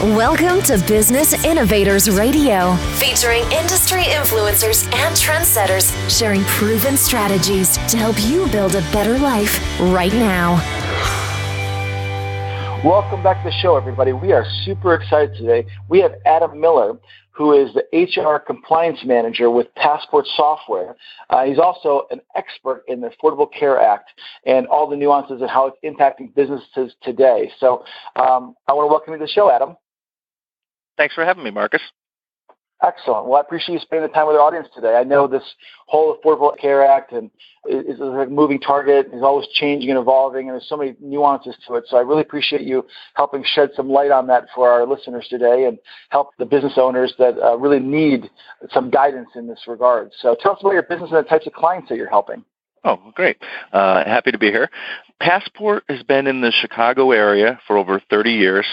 Welcome to Business Innovators Radio, featuring industry influencers and trendsetters sharing proven strategies to help you build a better life right now. Welcome back to the show, everybody. We are super excited today. We have Adam Miller, who is the HR Compliance Manager with Passport Software. He's also an expert in the Affordable Care Act and all the nuances of how it's impacting businesses today. So I want to welcome you to the show, Adam. Thanks for having me, Marcus. Excellent. Well, I appreciate you spending the time with our audience today. I know this whole Affordable Care Act is a moving target, is always changing and evolving, and there's so many nuances to it. So I really appreciate you helping shed some light on that for our listeners today and help the business owners that really need some guidance in this regard. So tell us about your business and the types of clients that you're helping. Oh, great. Happy to be here. Passport has been in the Chicago area for over 30 years.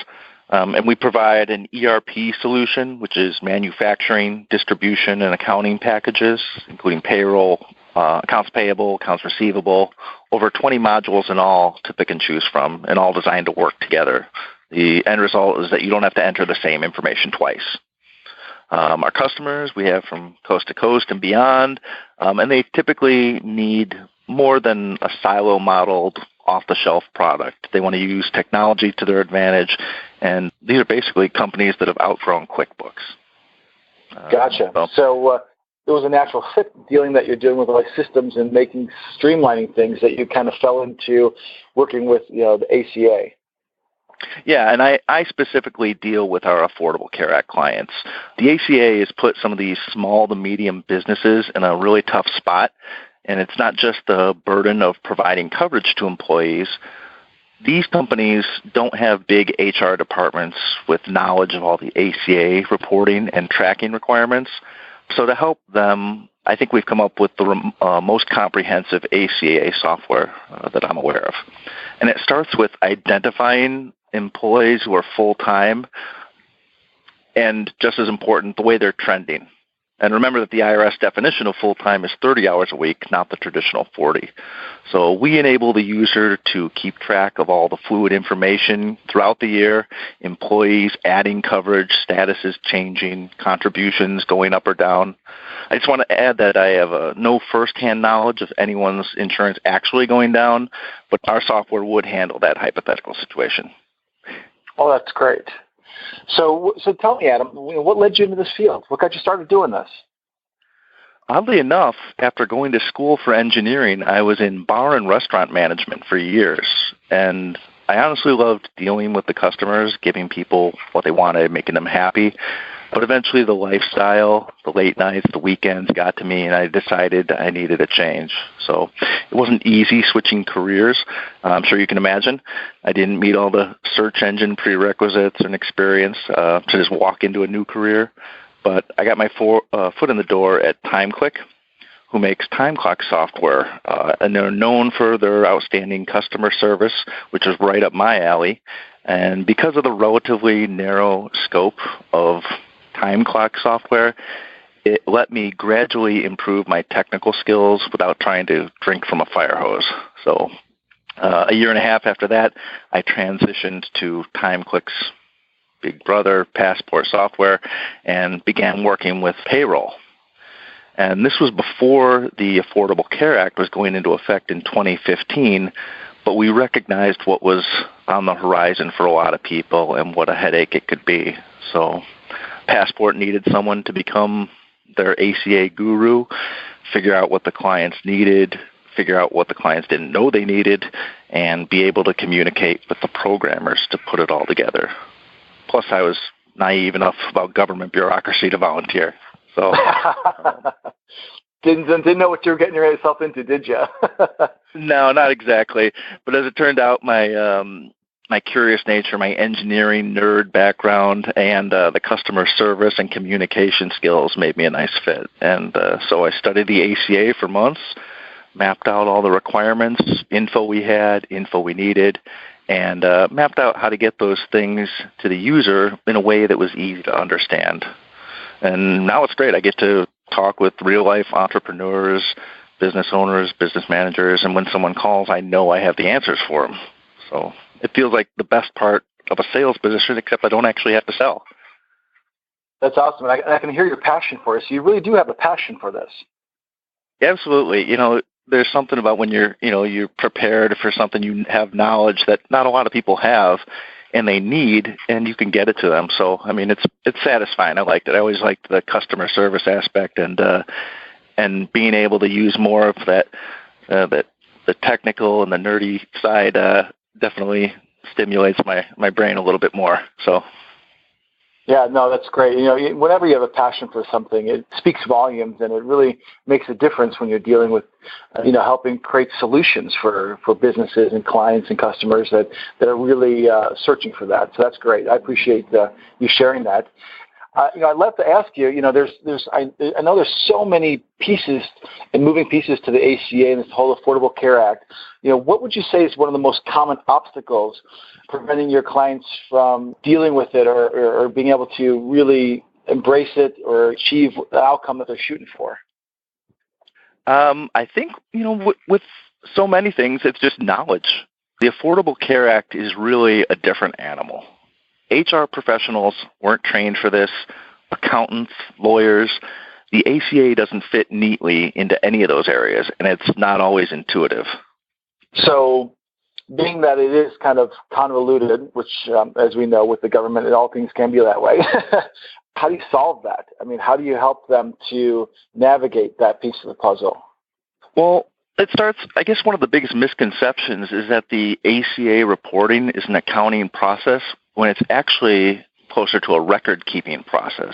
And we provide an ERP solution, which is manufacturing, distribution, and accounting packages, including payroll, accounts payable, accounts receivable, over 20 modules in all to pick and choose from, and all designed to work together. The end result is that you don't have to enter the same information twice. Our customers, we have from coast to coast and beyond, and they typically need more than a silo-modeled, off-the-shelf product. They want to use technology to their advantage, and these are basically companies that have outgrown QuickBooks. Gotcha. So it was a natural fit dealing that you're doing with like systems and streamlining things that you kind of fell into working with the ACA. Yeah, and I specifically deal with our Affordable Care Act clients. The ACA has put some of these small to medium businesses in a really tough spot. And it's not just the burden of providing coverage to employees. These companies don't have big HR departments with knowledge of all the ACA reporting and tracking requirements. So to help them, I think we've come up with the most comprehensive ACA software that I'm aware of. And it starts with identifying employees who are full-time and, just as important, the way they're trending. And remember that the IRS definition of full-time is 30 hours a week, not the traditional 40. So we enable the user to keep track of all the fluid information throughout the year, employees adding coverage, statuses changing, contributions going up or down. I just want to add that I have no firsthand knowledge of anyone's insurance actually going down, but our software would handle that hypothetical situation. Oh, that's great. So tell me, Adam, what led you into this field? What got you started doing this? Oddly enough, after going to school for engineering, I was in bar and restaurant management for years. And I honestly loved dealing with the customers, giving people what they wanted, making them happy. But eventually the lifestyle, the late nights, the weekends got to me, and I decided I needed a change. So it wasn't easy switching careers. I'm sure you can imagine. I didn't meet all the search engine prerequisites and experience to just walk into a new career. But I got my foot in the door at TimeClick, who makes time clock software. And they're known for their outstanding customer service, which is right up my alley. And because of the relatively narrow scope of time clock software, it let me gradually improve my technical skills without trying to drink from a fire hose. So a year and a half after that, I transitioned to TimeClick's big brother, Passport Software, and began working with payroll. And this was before the Affordable Care Act was going into effect in 2015, but we recognized what was on the horizon for a lot of people and what a headache it could be. So Passport needed someone to become their ACA guru, figure out what the clients needed, figure out what the clients didn't know they needed, and be able to communicate with the programmers to put it all together. Plus, I was naive enough about government bureaucracy to volunteer. So didn't know what you were getting yourself into, did you? No, not exactly. But as it turned out, my curious nature, my engineering nerd background, and the customer service and communication skills made me a nice fit. And so I studied the ACA for months, mapped out all the requirements, info we had, info we needed, and mapped out how to get those things to the user in a way that was easy to understand. And now it's great. I get to talk with real-life entrepreneurs, business owners, business managers, and when someone calls, I know I have the answers for them. So it feels like the best part of a sales position, except I don't actually have to sell. That's awesome. And I can hear your passion for it. So you really do have a passion for this. Absolutely. There's something about when you're prepared for something, you have knowledge that not a lot of people have and they need, and you can get it to them. So, it's satisfying. I liked it. I always liked the customer service aspect and being able to use more of that the technical and the nerdy side definitely stimulates my brain a little bit more. So. Yeah, no, that's great. Whenever you have a passion for something, it speaks volumes, and it really makes a difference when you're dealing with, helping create solutions for businesses and clients and customers that are really searching for that. So that's great. I appreciate you sharing that. I'd love to ask you. I know there's so many pieces and moving pieces to the ACA and this whole Affordable Care Act. What would you say is one of the most common obstacles preventing your clients from dealing with it or being able to really embrace it or achieve the outcome that they're shooting for? I think with so many things, it's just knowledge. The Affordable Care Act is really a different animal. HR professionals weren't trained for this, accountants, lawyers. The ACA doesn't fit neatly into any of those areas, and it's not always intuitive. So, being that it is kind of convoluted, which, as we know, with the government, all things can be that way, how do you solve that? How do you help them to navigate that piece of the puzzle? Well, it starts, I guess one of the biggest misconceptions is that the ACA reporting is an accounting process when it's actually closer to a record-keeping process.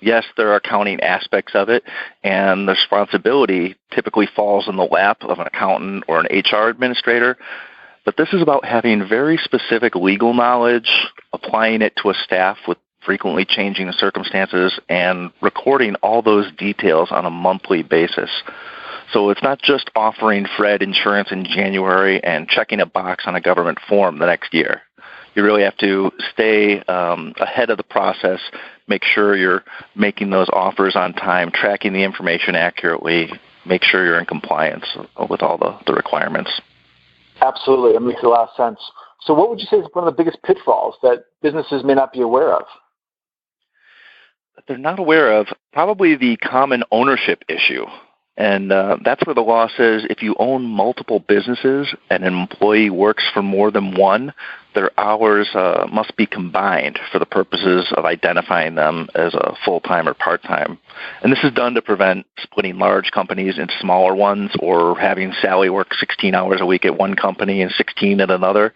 Yes, there are accounting aspects of it, and the responsibility typically falls in the lap of an accountant or an HR administrator, but this is about having very specific legal knowledge, applying it to a staff with frequently changing circumstances, and recording all those details on a monthly basis. So it's not just offering Fred insurance in January and checking a box on a government form the next year. You really have to stay ahead of the process, make sure you're making those offers on time, tracking the information accurately, make sure you're in compliance with all the requirements. Absolutely. That makes a lot of sense. So what would you say is one of the biggest pitfalls that businesses may not be aware of? That they're not aware of, probably the common ownership issue. And that's where the law says if you own multiple businesses and an employee works for more than one, their hours must be combined for the purposes of identifying them as a full-time or part-time. And this is done to prevent splitting large companies into smaller ones or having Sally work 16 hours a week at one company and 16 at another.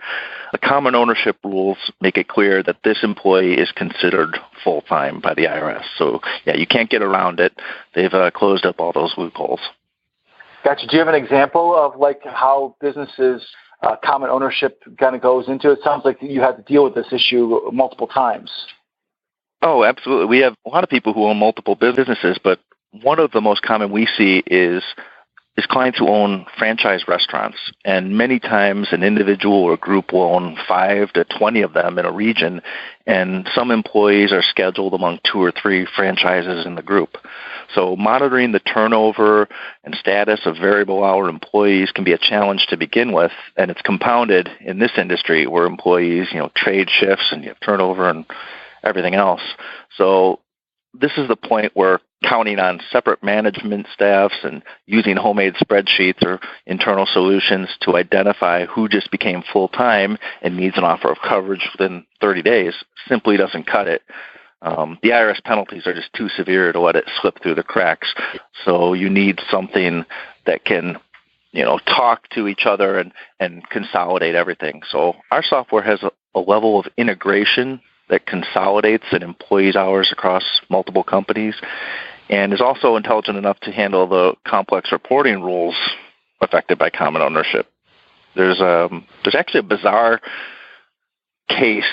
The common ownership rules make it clear that this employee is considered full-time by the IRS. So, yeah, you can't get around it. They've closed up all those loopholes. Gotcha. Do you have an example of how businesses common ownership kind of goes into it? It sounds like you had to deal with this issue multiple times. Oh, absolutely. We have a lot of people who own multiple businesses, but one of the most common we see is clients who own franchise restaurants. And many times an individual or group will own 5 to 20 of them in a region, and some employees are scheduled among 2 or 3 franchises in the group. So monitoring the turnover and status of variable hour employees can be a challenge to begin with, and it's compounded in this industry where employees, trade shifts and you have turnover and everything else. So this is the point where counting on separate management staffs and using homemade spreadsheets or internal solutions to identify who just became full-time and needs an offer of coverage within 30 days simply doesn't cut it. The IRS penalties are just too severe to let it slip through the cracks. So you need something that can, talk to each other and consolidate everything. So our software has a level of integration that consolidates an employee's hours across multiple companies and is also intelligent enough to handle the complex reporting rules affected by common ownership. There's actually a bizarre case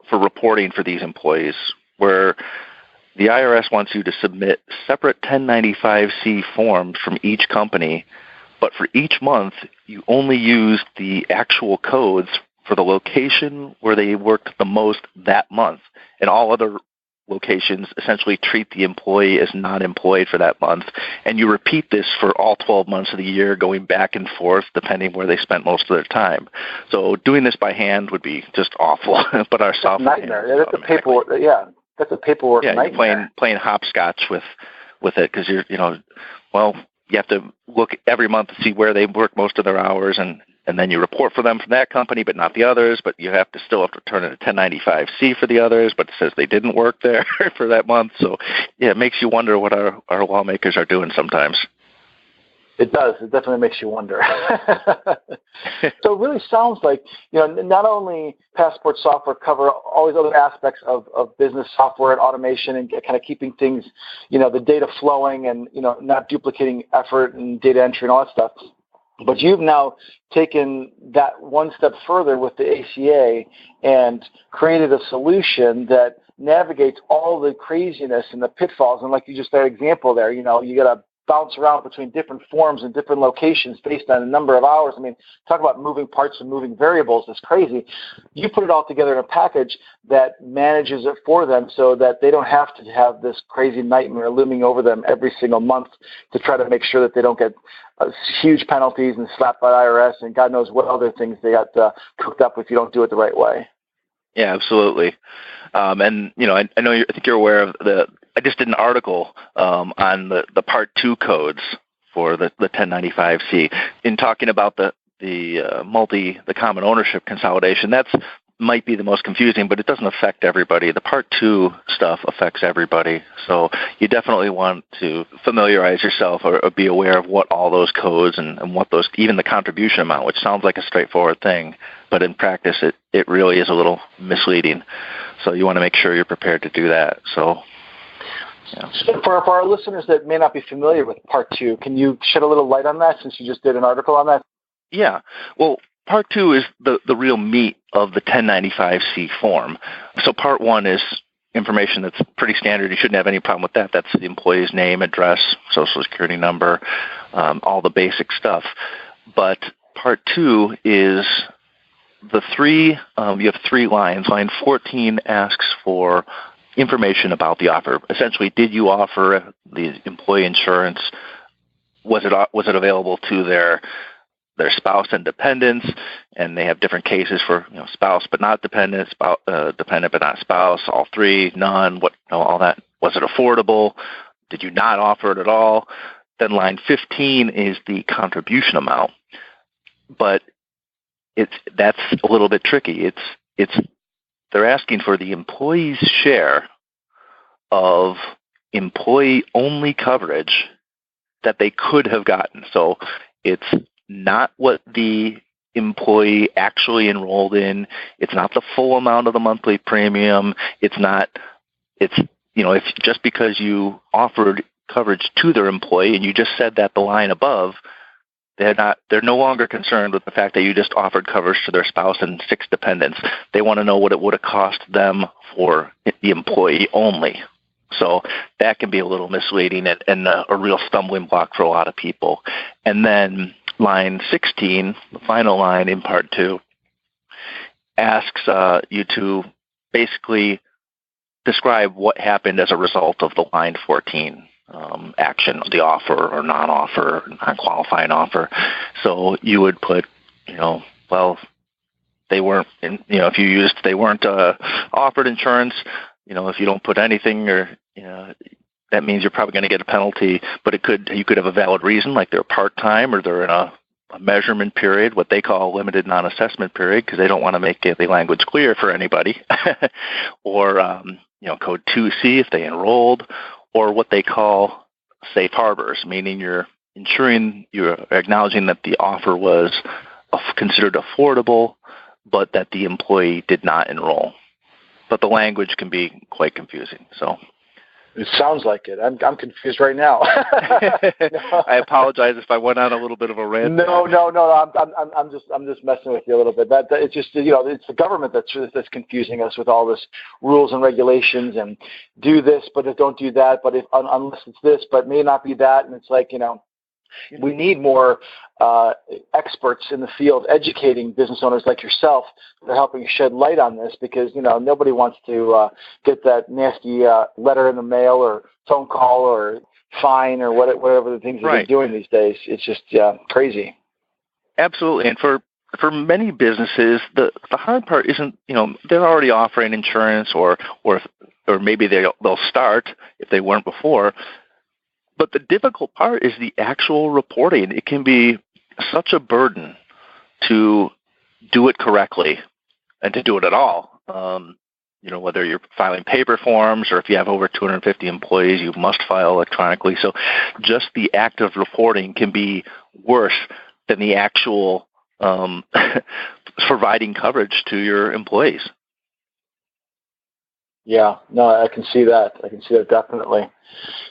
for reporting for these employees where the IRS wants you to submit separate 1095-C forms from each company, but for each month you only use the actual codes for the location where they worked the most that month, and all other locations essentially treat the employee as not employed for that month, and you repeat this for all 12 months of the year, going back and forth depending where they spent most of their time. So doing this by hand would be just awful, but our software nightmare. That's a paperwork. Yeah, that's a paperwork nightmare. You're playing hopscotch with it because you have to look every month to see where they work most of their hours, and then you report for them from that company, but not the others. But you still have to turn in a 1095-C for the others, but it says they didn't work there for that month. So, yeah, it makes you wonder what our lawmakers are doing sometimes. It does. It definitely makes you wonder. So it really sounds like, not only Passport software cover all these other aspects of business software and automation and kind of keeping things, the data flowing and, not duplicating effort and data entry and all that stuff. But you've now taken that one step further with the ACA and created a solution that navigates all the craziness and the pitfalls. And like you just had an example there, you got to bounce around between different forms and different locations based on a number of hours. I mean, talk about moving parts and moving variables. It's crazy. You put it all together in a package that manages it for them so that they don't have to have this crazy nightmare looming over them every single month to try to make sure that they don't get huge penalties and slapped by IRS and God knows what other things they got cooked up if you don't do it the right way. Yeah, absolutely. And, I know I think you're aware of I just did an article on the Part 2 codes for the 1095-C in talking about the common ownership consolidation. That's might be the most confusing, but it doesn't affect everybody. The Part 2 stuff affects everybody. So you definitely want to familiarize yourself or be aware of what all those codes and what those, even the contribution amount, which sounds like a straightforward thing, but in practice it really is a little misleading. So you want to make sure you're prepared to do that. So for our listeners that may not be familiar with Part 2, can you shed a little light on that since you just did an article on that? Yeah. Well, Part 2 is the real meat of the 1095-C form. So Part 1 is information that's pretty standard. You shouldn't have any problem with that. That's the employee's name, address, social security number, all the basic stuff. But Part 2 is you have 3 lines. Line 14 asks for information about the offer. Essentially, did you offer the employee insurance? Was it available to their spouse and dependents? And they have different cases for spouse but not dependent, dependent but not spouse, all 3, none, all that. Was it affordable? Did you not offer it at all? Then line 15 is the contribution amount, but that's a little bit tricky. They're asking for the employee's share of employee-only coverage that they could have gotten. So it's not what the employee actually enrolled in. It's not the full amount of the monthly premium. If just because you offered coverage to their employee and you just said that the line above, they're no longer concerned with the fact that you just offered coverage to their spouse and 6 dependents. They want to know what it would have cost them for the employee only. So that can be a little misleading and a real stumbling block for a lot of people. And then line 16, the final line in Part 2, asks you to basically describe what happened as a result of the line 14 action, the offer or non-offer, non-qualifying offer. So you would put, they weren't, if they weren't offered insurance, if you don't put anything or, that means you're probably going to get a penalty, but you could have a valid reason, like they're part-time or they're in a measurement period, what they call a limited non-assessment period, because they don't want to make the language clear for anybody, or, code 2C if they enrolled, or what they call safe harbors, meaning you're acknowledging that the offer was considered affordable, but that the employee did not enroll. But the language can be quite confusing. So it sounds like it. I'm confused right now. I apologize if I went on a little bit of a rant. No. I'm just messing with you a little bit. That it's just it's the government that's confusing us with all this rules and regulations and do this, but don't do that. But unless it's this, but may not be that, and it's like We need more experts in the field educating business owners like yourself that are helping shed light on this, because nobody wants to get that nasty letter in the mail or phone call or fine or whatever the things that they're doing these days. It's just crazy. Absolutely. And for many businesses, the hard part isn't, they're already offering insurance or maybe they'll start if they weren't before. But the difficult part is the actual reporting. It can be such a burden to do it correctly and to do it at all. Whether you're filing paper forms or if you have over 250 employees, you must file electronically. So just the act of reporting can be worse than the actual providing coverage to your employees. Yeah, no, I can see that. Definitely.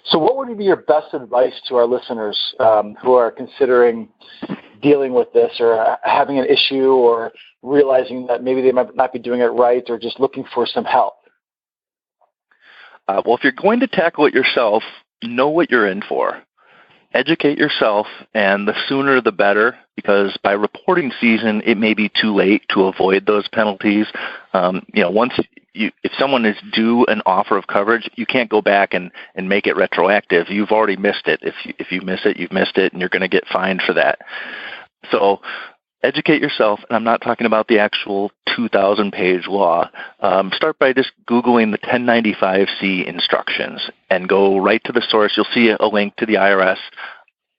So what would be your best advice to our listeners who are considering dealing with this or having an issue or realizing that maybe they might not be doing it right or just looking for some help? Well, if you're going to tackle it yourself, know what you're in for. Educate yourself, and the sooner the better, because by reporting season, it may be too late to avoid those penalties. If someone is due an offer of coverage, you can't go back and make it retroactive. You've already missed it. If you miss it, you've missed it, and you're going to get fined for that. So educate yourself, and I'm not talking about the actual 2,000-page law. Start by just Googling the 1095C instructions and go right to the source. You'll see a link to the IRS.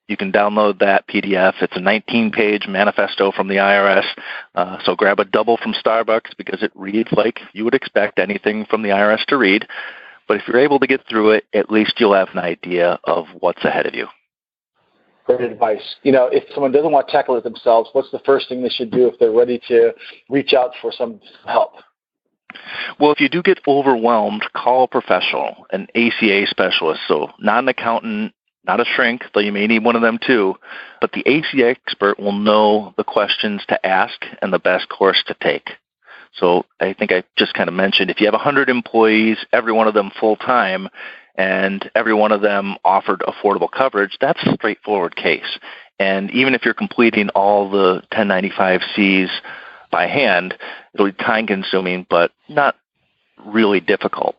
You can download that PDF. It's a 19-page manifesto from the IRS. So grab a double from Starbucks because it reads like you would expect anything from the IRS to read. But if you're able to get through it, at least you'll have an idea of what's ahead of you. Great advice. If someone doesn't want to tackle it themselves, what's the first thing they should do if they're ready to reach out for some help? Well, if you do get overwhelmed, call a professional, an ACA specialist. So not an accountant, not a shrink, though you may need one of them too, but the ACA expert will know the questions to ask and the best course to take. So I think I just kind of mentioned, if you have 100 employees, every one of them full-time, and every one of them offered affordable coverage, that's a straightforward case. And even if you're completing all the 1095Cs by hand, it'll be time-consuming, but not really difficult.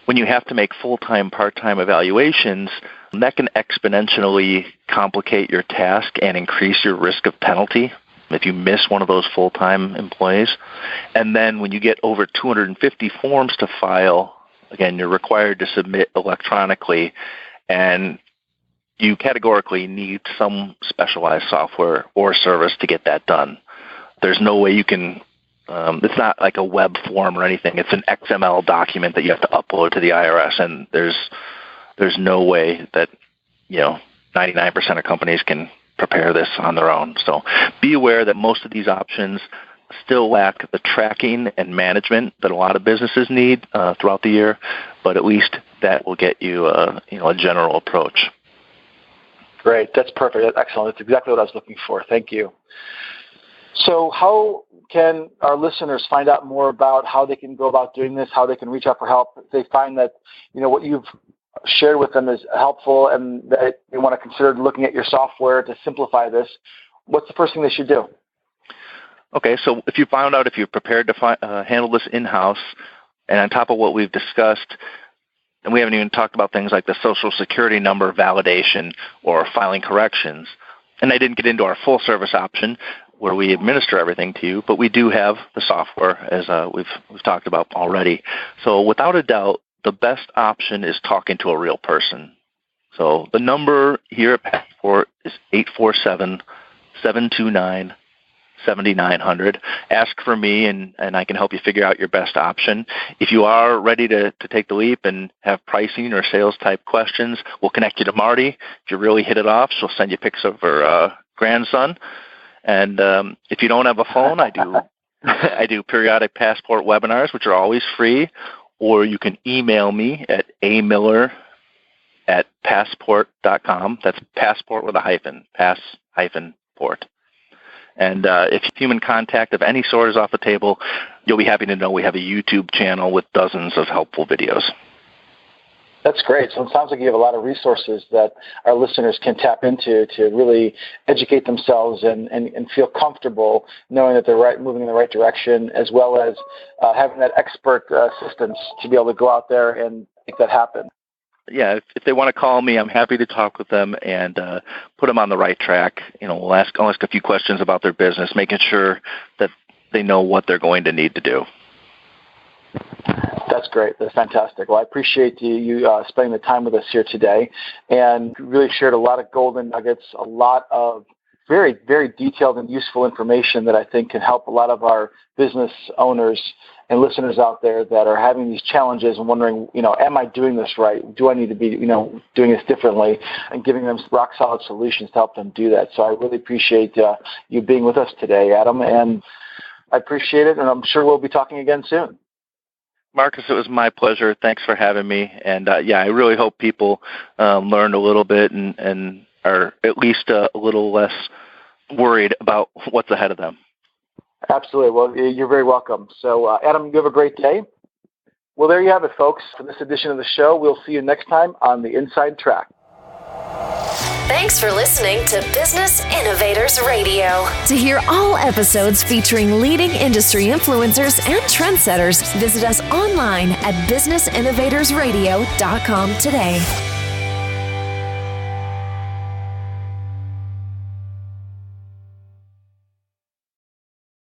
When you have to make full-time, part-time evaluations, that can exponentially complicate your task and increase your risk of penalty if you miss one of those full-time employees. And then when you get over 250 forms to file, again, you're required to submit electronically, and you categorically need some specialized software or service to get that done. There's no way you can, it's not like a web form or anything. It's an XML document that you have to upload to the IRS, and there's no way that, 99% of companies can prepare this on their own. So be aware that most of these options still lack the tracking and management that a lot of businesses need throughout the year, but at least that will get you a general approach. Great. That's perfect. That's excellent. That's exactly what I was looking for. Thank you. So how can our listeners find out more about how they can go about doing this, how they can reach out for help if they find that, what you've shared with them is helpful and that they want to consider looking at your software to simplify this? What's the first thing they should do? Okay, so if you found out if you're prepared to handle this in-house, and on top of what we've discussed, and we haven't even talked about things like the Social Security number validation or filing corrections, and I didn't get into our full-service option where we administer everything to you, but we do have the software, as we've talked about already. So without a doubt, the best option is talking to a real person. So the number here at Passport is 847-729-7900. Ask for me, and I can help you figure out your best option. If you are ready to take the leap and have pricing or sales type questions, we'll connect you to Marty. If you really hit it off, she'll send you pics of her grandson. And if you don't have a phone, I do periodic Passport webinars, which are always free, or you can email me at amiller@passport.com. That's passport with a hyphen, pass-port. And if human contact of any sort is off the table, you'll be happy to know we have a YouTube channel with dozens of helpful videos. That's great. So it sounds like you have a lot of resources that our listeners can tap into to really educate themselves and feel comfortable knowing that they're moving in the right direction, as well as having that expert assistance to be able to go out there and make that happen. Yeah, if they want to call me, I'm happy to talk with them and put them on the right track. I'll ask a few questions about their business, making sure that they know what they're going to need to do. That's great. That's fantastic. Well, I appreciate you spending the time with us here today, and really shared a lot of golden nuggets, a lot of very, very detailed and useful information that I think can help a lot of our business owners and listeners out there that are having these challenges and wondering, am I doing this right? Do I need to be, doing this differently? And giving them rock solid solutions to help them do that. So I really appreciate you being with us today, Adam, and I appreciate it, and I'm sure we'll be talking again soon. Marcus, it was my pleasure. Thanks for having me. And I really hope people learned a little bit and are at least a little less worried about what's ahead of them. Absolutely. Well, you're very welcome. So, Adam, you have a great day. Well, there you have it, folks. For this edition of the show, we'll see you next time on The Inside Track. Thanks for listening to Business Innovators Radio. To hear all episodes featuring leading industry influencers and trendsetters, visit us online at businessinnovatorsradio.com today.